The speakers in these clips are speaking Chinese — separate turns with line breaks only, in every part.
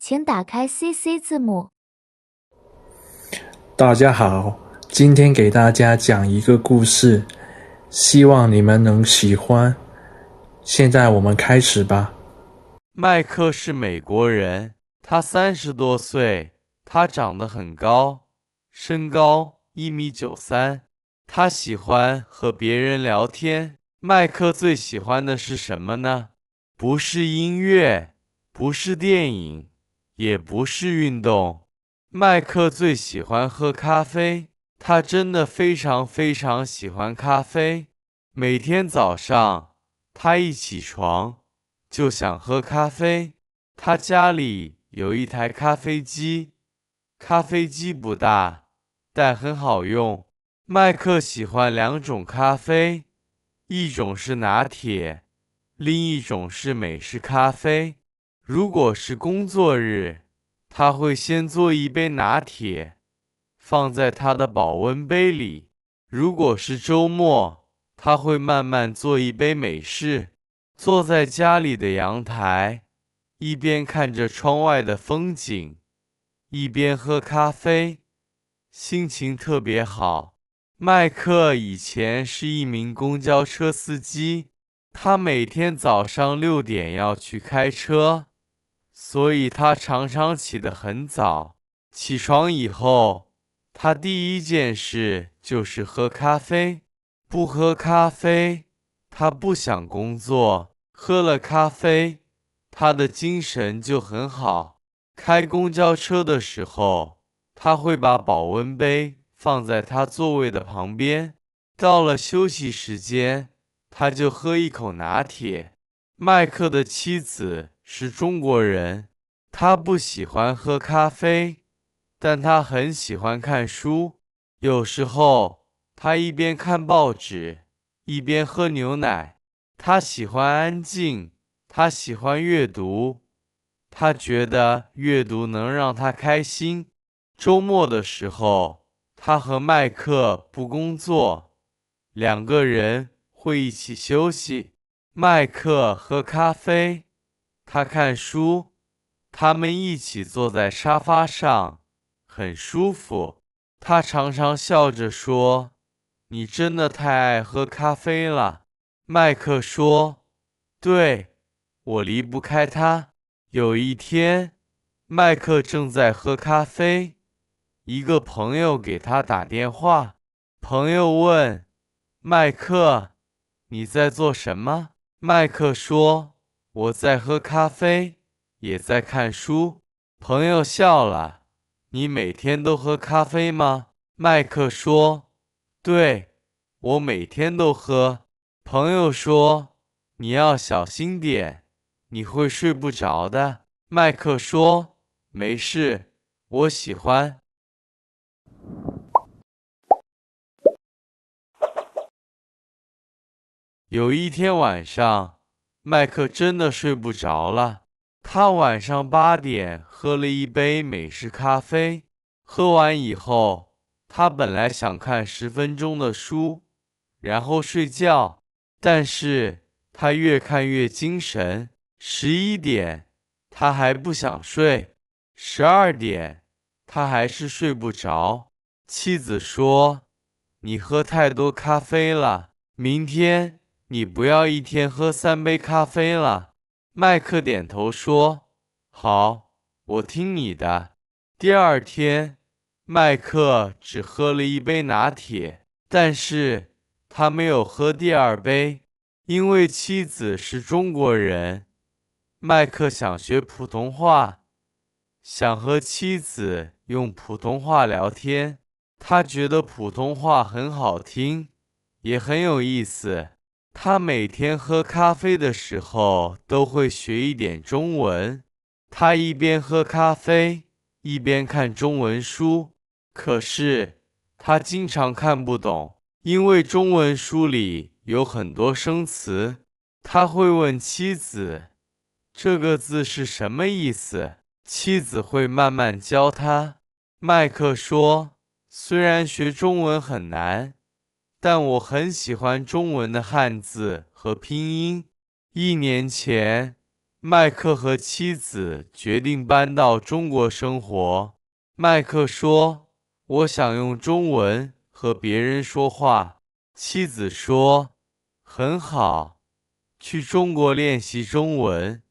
請打開 CC 字幕。
大家好，今天給大家講一個故事，希望你們能喜歡。現在我們開始吧。
麥克是美國人，他30多歲，他長得很高，身高1.93米。他喜歡和別人聊天。麥克最喜歡的是什麼呢？不是音樂，不是電影，也不是運動。麥克最喜歡喝咖啡，他真的非常非常喜歡咖啡。每天早上，他一起床就想喝咖啡。他家裡有一台咖啡機，咖啡機不大，但很好用。麥克喜歡2種咖啡，一種是拿鐵，另一種是美式咖啡。如果是工作日，他會先做一杯拿鐵，放在他的保溫杯裡。如果是週末，他會慢慢做一杯美式，坐在家裡的陽台，一邊看着窗外的風景，一邊喝咖啡，心情特別好。麥克以前是一名公交車司機，他每天早上6點要去開車，所以他常常起得很早。起床以後，他第一件事就是喝咖啡。不喝咖啡，他不想工作。喝了咖啡，他的精神就很好。開公交車的時候，他會把保溫杯放在他座位的旁邊。到了休息時間，他就喝一口拿鐵。麥克的妻子是中國人，他不喜歡喝咖啡，但他很喜歡看書。有時候，他一邊看報紙，一邊喝牛奶。他喜歡安靜，他喜歡閱讀，他覺得閱讀能讓他開心。週末的時候，他和麥克不工作，2個人會一起休息。麥克喝咖啡，他看書，他們一起坐在沙發上，很舒服。他常常笑着說：“你真的太愛喝咖啡了。”麥克說：“對，我離不開它。”有一天，麥克正在喝咖啡，一個朋友給他打電話。朋友問麥克：“你在做什麼？”麥克說：“我在喝咖啡，也在看書。”朋友笑了：“你每天都喝咖啡嗎？”麥克說：“對，我每天都喝。”朋友說：“你要小心點，你會睡不着的。”麥克說：“沒事，我喜歡。”有一天晚上，麥克真的睡不着了。他晚上8點喝了一杯美式咖啡，喝完以後，他本來想看10分鐘的書，然後睡覺，但是他越看越精神。11點，他還不想睡；12點，他還是睡不着。妻子說：“你喝太多咖啡了，明天你不要一天喝3杯咖啡了。”麥克點頭說：“好，我聽你的。”第二天，麥克只喝了一杯拿鐵，但是他沒有喝第2杯，因為妻子是中國人。麥克想學普通話，想和妻子用普通話聊天。他覺得普通話很好聽，也很有意思。他每天喝咖啡的時候都會學一點中文。他一邊喝咖啡，一邊看中文書。可是他經常看不懂，因為中文書裡有很多生詞。他會問妻子：“這個字是什麼意思？”妻子會慢慢教他。麥克說：“雖然學中文很難，但我很喜歡中文的漢字和拼音。”1年前，麥克和妻子決定搬到中國生活。麥克說：“我想用中文和別人說話。”妻子說：“很好，去中國練習中文，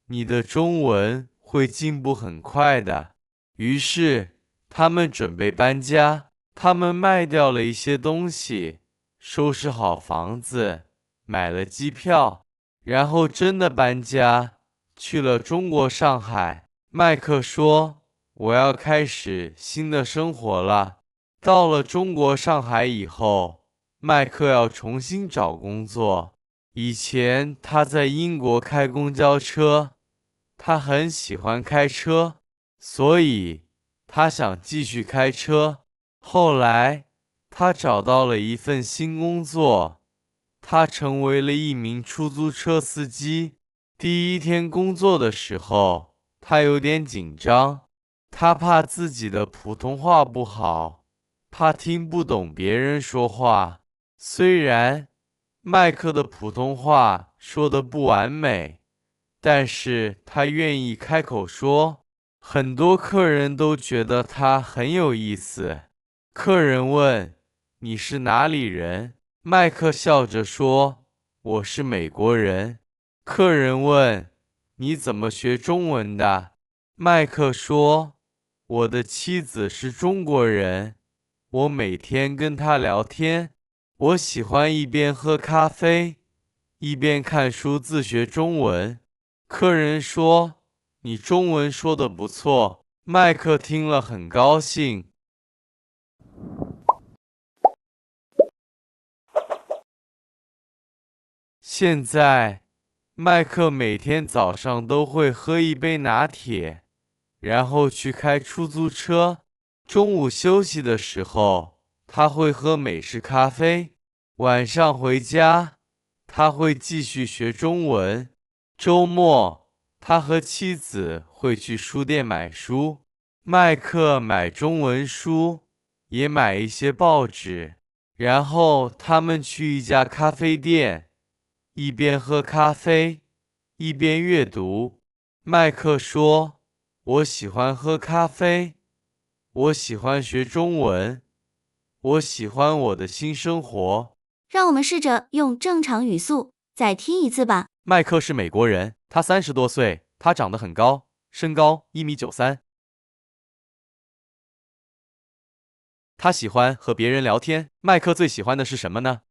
你的中文會進步很快的。”於是，他們準備搬家。他們賣掉了一些東西，收拾好房子，買了機票，然後真的搬家，去了中國上海。麥克說：“我要開始新的生活了。”到了中國上海以後，麥克要重新找工作。以前他在英國開公交車，他很喜歡開車，所以他想繼續開車。後來，他找到了一份新工作，他成為了一名出租車司機。第一天工作的時候，他有點緊張，他怕自己的普通話不好，怕聽不懂別人說話。雖然麥克的普通話說得不完美，但是他願意開口說，很多客人都覺得他很有意思。客人問：“你是哪裡人？”麥克笑着說：“我是美國人。”客人問：“你怎麼學中文的？”麥克說：“我的妻子是中國人，我每天跟她聊天。我喜歡一邊喝咖啡，一邊看書自學中文。”客人說：“你中文說得不錯。”麥克聽了很高興。現在，麥克每天早上都會喝一杯拿鐵，然後去開出租車。中午休息的時候，他會喝美式咖啡。晚上回家，他會繼續學中文。週末，他和妻子會去書店買書。麥克買中文書，也買一些報紙，然後他們去一家咖啡店。一邊喝咖啡，一邊閱讀。麥克說：“我喜歡喝咖啡，我喜歡學中文，我喜歡我的新生活。”
讓我們試着用正常語速再聽一次吧。
麥克是美國人，他30多歲，他長得很高，身高1.93米。他喜歡和別人聊天。麥克最喜歡的是什麼呢？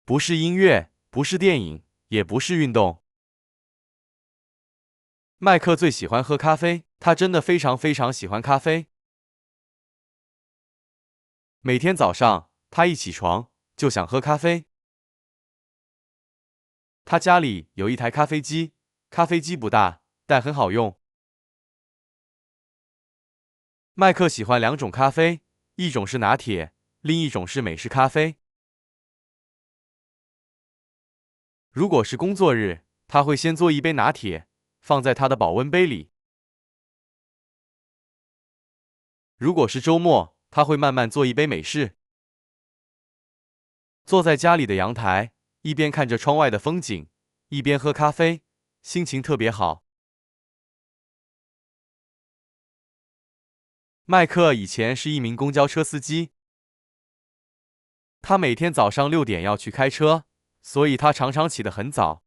不是音樂，不是電影，也不是運動。麥克最喜歡喝咖啡，他真的非常非常喜歡咖啡。每天早上，他一起床就想喝咖啡。他家裡有一台咖啡機，咖啡機不大，但很好用。麥克喜歡2種咖啡，一種是拿鐵，另一種是美式咖啡。如果是工作日，他會先做一杯拿鐵，放在他的保溫杯裡。如果是週末，他會慢慢做一杯美式。坐在家裡的陽台，一邊看着窗外的風景，一邊喝咖啡，心情特別好。麥克以前是一名公交車司機，他每天早上6點要去開車，所以他常常起得很早。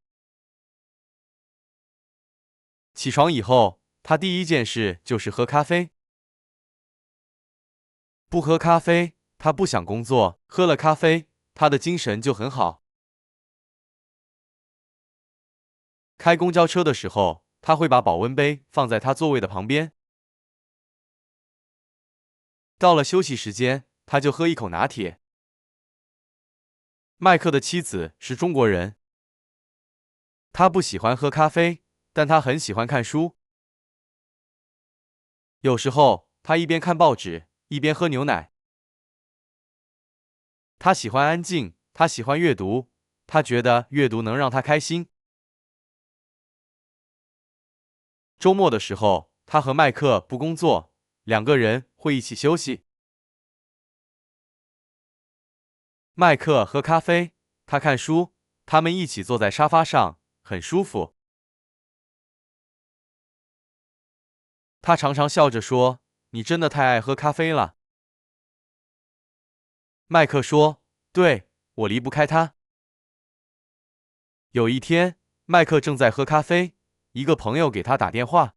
起床以後，他第一件事就是喝咖啡。不喝咖啡，他不想工作；喝了咖啡，他的精神就很好。開公交車的時候，他會把保溫杯放在他座位的旁邊。到了休息時間，他就喝一口拿鐵。麥克的妻子是中國人，他不喜歡喝咖啡，但他很喜歡看書。有時候，他一邊看報紙，一邊喝牛奶。他喜歡安靜，他喜歡閱讀，他覺得閱讀能讓他開心。週末的時候，他和麥克不工作，2個人會一起休息。麥克喝咖啡，他看書，他們一起坐在沙發上，很很舒服。他常常笑着说：“你真的太爱喝咖啡了。”麥克說：“對，我離不開它。”有一天，麥克正在喝咖啡，一個朋友給他打電話。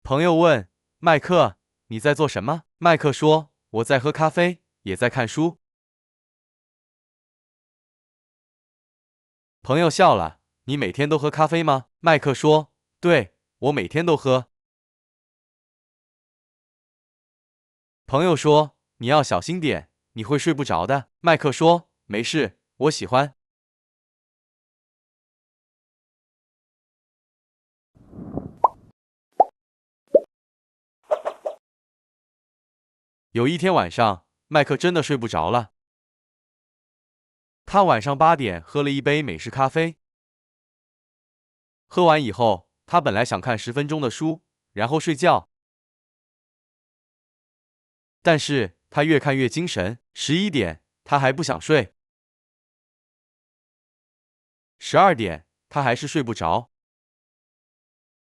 朋友問麥克：“你在做什麼？”麥克說：“我在喝咖啡，也在看書。”朋友笑了：“你每天都喝咖啡嗎？”麥克說：“對，我每天都喝。”朋友說：“你要小心點，你會睡不着的。”麥克說：“沒事，我喜歡。”有一天晚上，麥克真的睡不着了。他晚上8點喝了一杯美式咖啡。喝完以後，他本來想看10分鐘的書，然後睡覺。但是他越看越精神，11點他還不想睡，12點他還是睡不着。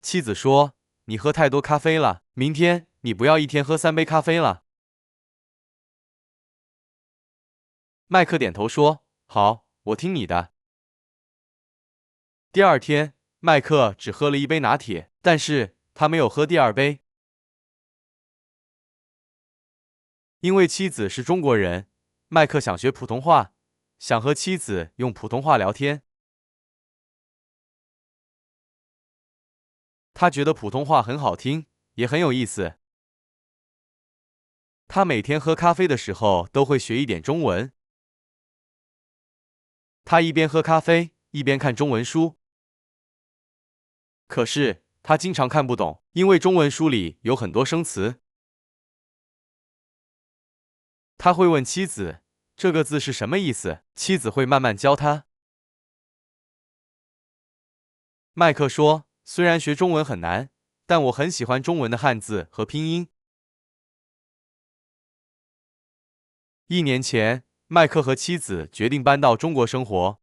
妻子說：“你喝太多咖啡了，明天你不要一天喝3杯咖啡了。”麥克點頭說：“好，我聽你的。”第二天，麥克只喝了1杯拿鐵，但是他沒有喝第2杯。因為妻子是中國人，麥克想學普通話，想和妻子用普通話聊天。他覺得普通話很好聽，也很有意思。他每天喝咖啡的時候都會學一點中文。他一邊喝咖啡，一邊看中文書。可是他經常看不懂，因為中文書裡有很多生詞。他會問妻子：“這個字是什麼意思？”妻子會慢慢教他。麥克說：“雖然學中文很難，但我很喜歡中文的漢字和拼音。”1年前，麥克和妻子決定搬到中國生活。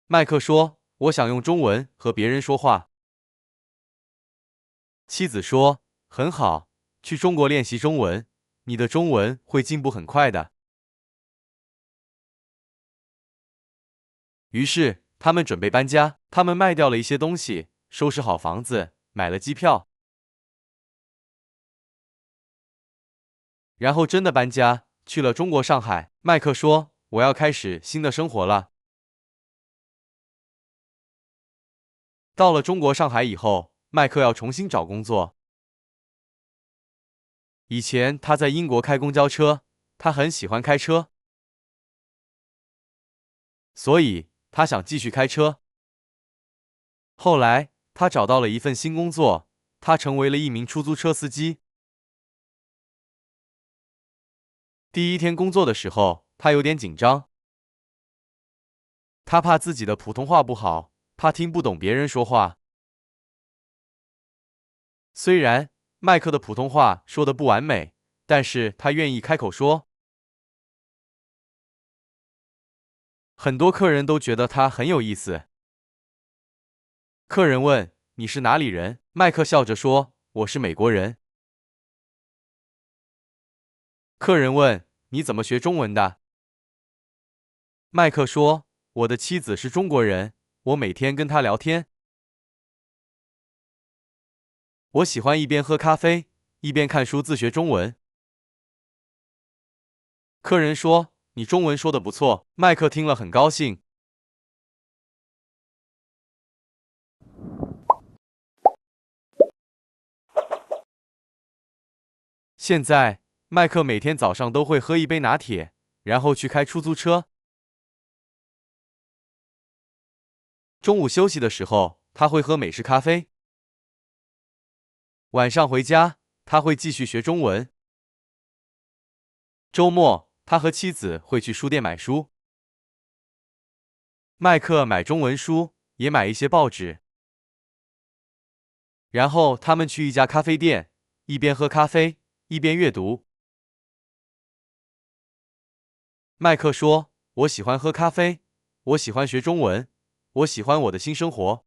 麥克說：“我想用中文和別人說話。”妻子說：“很好，去中國練習中文，你的中文會進步很快的。”於是，他們準備搬家，他們賣掉了一些東西，收拾好房子，買了機票。然後真的搬家，去了中國上海。麥克說：“我要開始新的生活了。”到了中國上海以後，麥克要重新找工作。以前他在英國開公交車，他很喜歡開車，所以他想繼續開車。後來他找到了一份新工作，他成為了一名出租車司機。第一天工作的時候，他有點緊張。他怕自己的普通話不好，怕聽不懂別人說話。雖然麥克的普通話說得不完美，但是他願意開口說。很多客人都覺得他很有意思。客人問：“你是哪裡人？”麥克笑着說：“我是美國人。”客人問：“你怎麼學中文的？”麥克說：“我的妻子是中國人，我每天跟她聊天。我喜歡一邊喝咖啡，一邊看書自學中文。”客人說：“你中文說得不錯。”麥克聽了很高興。現在，麥克每天早上都會喝一杯拿鐵，然後去開出租車。中午休息的時候，他會喝美式咖啡。晚上回家，他會繼續學中文。週末，他和妻子會去書店買書。麥克買中文書，也買一些報紙。然後他們去一家咖啡店，一邊喝咖啡，一邊閱讀。麥克說：“我喜歡喝咖啡。我喜歡學中文。我喜歡我的新生活。